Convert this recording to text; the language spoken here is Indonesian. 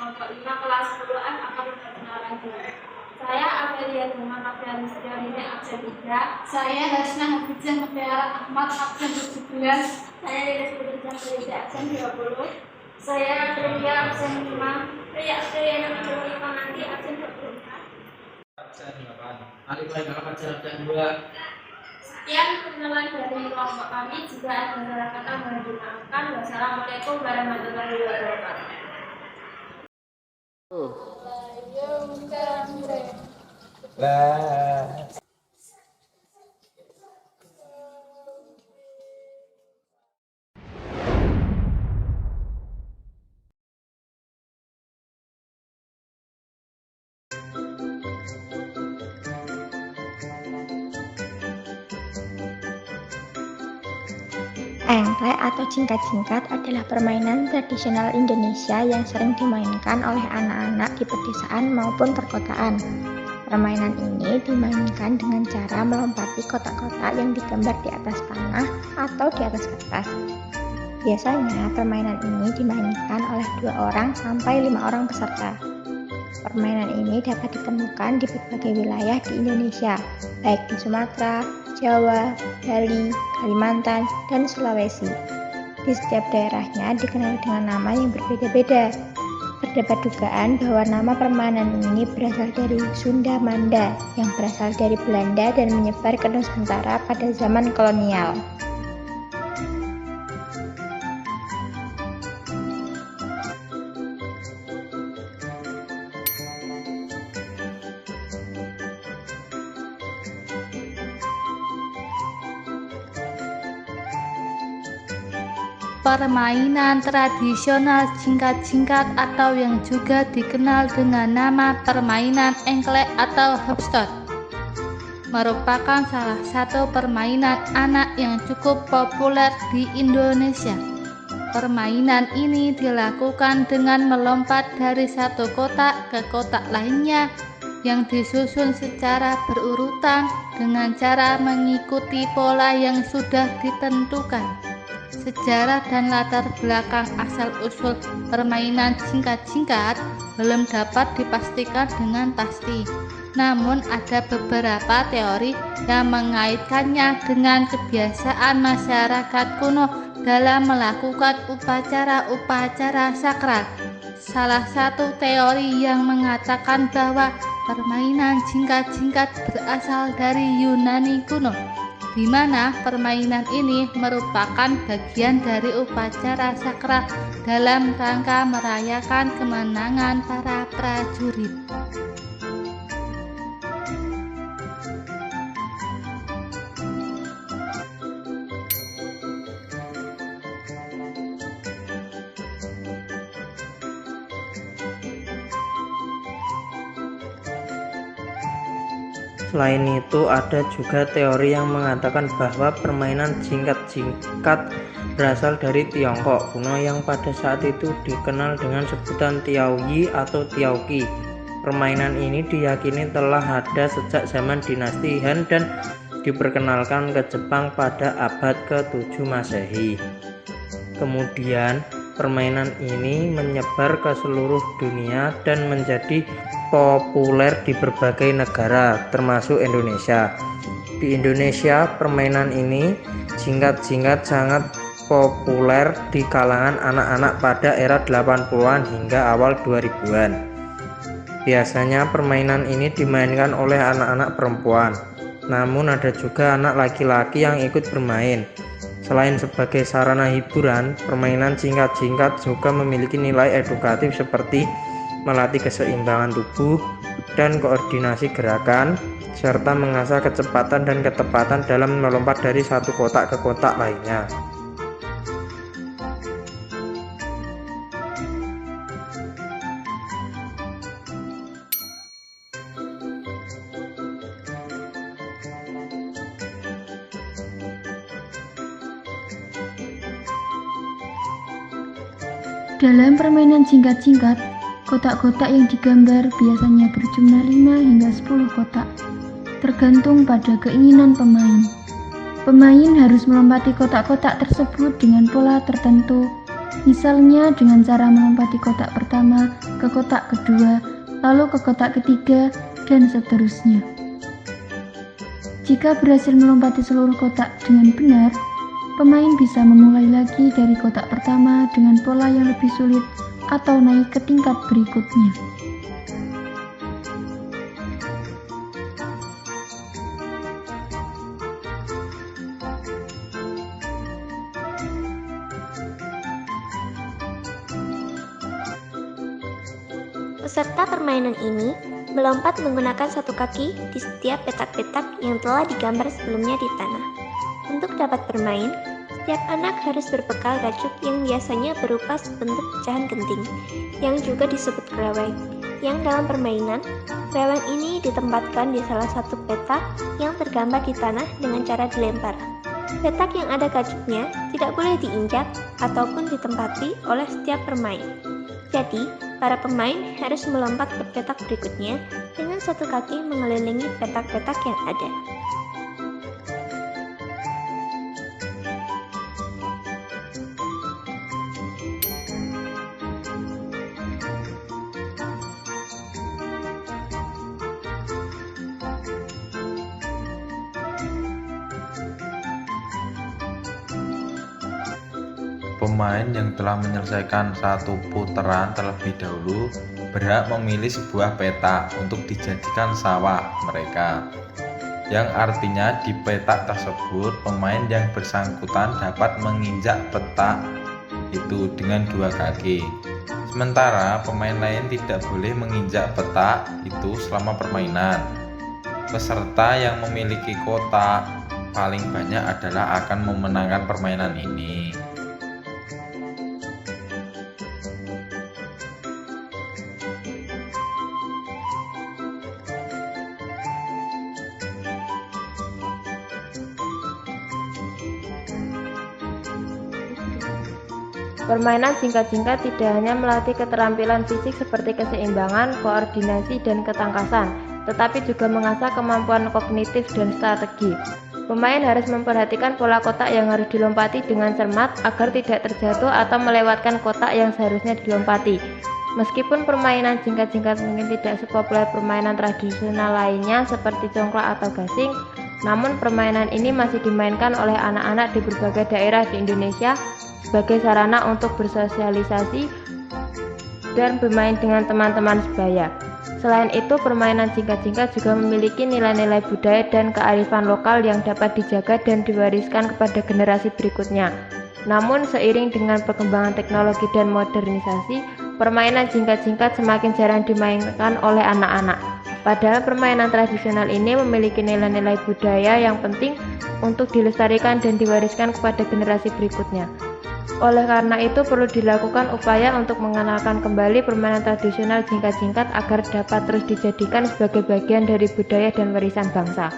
kelompok 5 kelas 10F akan berkenalan dulu. Saya Amelia Bunga Noviani Setiawini absen 3. Saya Hasna Hafizah Mutiara Ahmad absen 17. Saya Lilis Putri Jambulida absen 20. Saya Ria absen 5. Ria Apriliana Menjoli Panganti absen 24. Absen 8. Alif Lain absen 2. Sekian perkenalan dari kelompok kami. Jika ada salah kata mohon dimaafkan. Wassalamualaikum warahmatullahi wabarakatuh. Lah. Engklek atau jingkat-jingkat adalah permainan tradisional Indonesia yang sering dimainkan oleh anak-anak di pedesaan maupun perkotaan. Permainan ini dimainkan dengan cara melompati kotak-kotak yang digambar di atas tanah atau di atas kertas. Biasanya permainan ini dimainkan oleh 2 orang sampai 5 orang peserta. Permainan ini dapat ditemukan di berbagai wilayah di Indonesia, baik di Sumatera, Jawa, Bali, Kalimantan, dan Sulawesi. Di setiap daerahnya dikenal dengan nama yang berbeda-beda. Terdapat dugaan bahwa nama permainan ini berasal dari Sunda Manda yang berasal dari Belanda dan menyebar ke Nusantara pada zaman kolonial. Permainan tradisional jingkat-jingkat atau yang juga dikenal dengan nama permainan engklek atau hopscotch merupakan salah satu permainan anak yang cukup populer di Indonesia. Permainan ini dilakukan dengan melompat dari satu kotak ke kotak lainnya yang disusun secara berurutan dengan cara mengikuti pola yang sudah ditentukan. Sejarah dan latar belakang asal-usul permainan jingkat-jingkat belum dapat dipastikan dengan pasti. Namun ada beberapa teori yang mengaitkannya dengan kebiasaan masyarakat kuno dalam melakukan upacara-upacara sakral. Salah satu teori yang mengatakan bahwa permainan jingkat-jingkat berasal dari Yunani kuno, di mana permainan ini merupakan bagian dari upacara sakral dalam rangka merayakan kemenangan para prajurit. Selain itu, ada juga teori yang mengatakan bahwa permainan jingkat-jingkat berasal dari Tiongkok kuno yang pada saat itu dikenal dengan sebutan Tiaoyi atau Tiaoqi. Permainan ini diyakini telah ada sejak zaman dinasti Han dan diperkenalkan ke Jepang pada abad ke-7 Masehi. Kemudian, permainan ini menyebar ke seluruh dunia dan menjadi populer di berbagai negara, termasuk Indonesia. Di Indonesia, permainan ini jingkat-jingkat sangat populer di kalangan anak-anak pada era 80-an hingga awal 2000-an. Biasanya permainan ini dimainkan oleh anak-anak perempuan, namun ada juga anak laki-laki yang ikut bermain. Selain sebagai sarana hiburan, permainan jingkat-jingkat juga memiliki nilai edukatif seperti melatih keseimbangan tubuh dan koordinasi gerakan, serta mengasah kecepatan dan ketepatan dalam melompat dari satu kotak ke kotak lainnya. Dalam permainan jingkat-jingkat, kotak-kotak yang digambar biasanya berjumlah 5 hingga 10 kotak, tergantung pada keinginan pemain. Pemain harus melompati kotak-kotak tersebut dengan pola tertentu Misalnya dengan cara melompati kotak pertama ke kotak kedua, lalu ke kotak ketiga, dan seterusnya. Jika berhasil melompati seluruh kotak dengan benar, pemain bisa memulai lagi dari kotak pertama dengan pola yang lebih sulit atau naik ke tingkat berikutnya. Peserta permainan ini melompat menggunakan satu kaki di setiap petak-petak yang telah digambar sebelumnya di tanah. Untuk dapat bermain, setiap anak harus berbekal racuk yang biasanya berupa bentuk pecahan genting, yang juga disebut greweng, yang dalam permainan, greweng ini ditempatkan di salah satu petak yang tergambar di tanah dengan cara dilempar. Petak yang ada gacuknya tidak boleh diinjak ataupun ditempati oleh setiap pemain. Jadi, para pemain harus melompat ke petak berikutnya dengan satu kaki mengelilingi petak-petak yang ada. Pemain yang telah menyelesaikan satu putaran terlebih dahulu berhak memilih sebuah petak untuk dijadikan sawah mereka, yang artinya di petak tersebut pemain yang bersangkutan dapat menginjak petak itu dengan dua kaki, sementara pemain lain tidak boleh menginjak petak itu selama permainan. Peserta yang memiliki kotak paling banyak adalah akan memenangkan permainan ini. Permainan jingkat-jingkat tidak hanya melatih keterampilan fisik seperti keseimbangan, koordinasi, dan ketangkasan, tetapi juga mengasah kemampuan kognitif dan strategi. Pemain harus memperhatikan pola kotak yang harus dilompati dengan cermat agar tidak terjatuh atau melewatkan kotak yang seharusnya dilompati. Meskipun permainan jingkat-jingkat mungkin tidak sepopuler permainan tradisional lainnya seperti congklak atau gasing, namun permainan ini masih dimainkan oleh anak-anak di berbagai daerah di Indonesia sebagai sarana untuk bersosialisasi dan bermain dengan teman-teman sebaya. Selain itu, permainan jingkat-jingkat juga memiliki nilai-nilai budaya dan kearifan lokal yang dapat dijaga dan diwariskan kepada generasi berikutnya. Namun, seiring dengan perkembangan teknologi dan modernisasi, permainan jingkat-jingkat semakin jarang dimainkan oleh anak-anak. Padahal permainan tradisional ini memiliki nilai-nilai budaya yang penting untuk dilestarikan dan diwariskan kepada generasi berikutnya. Oleh karena itu perlu dilakukan upaya untuk mengenalkan kembali permainan tradisional jingkat-jingkat agar dapat terus dijadikan sebagai bagian dari budaya dan warisan bangsa.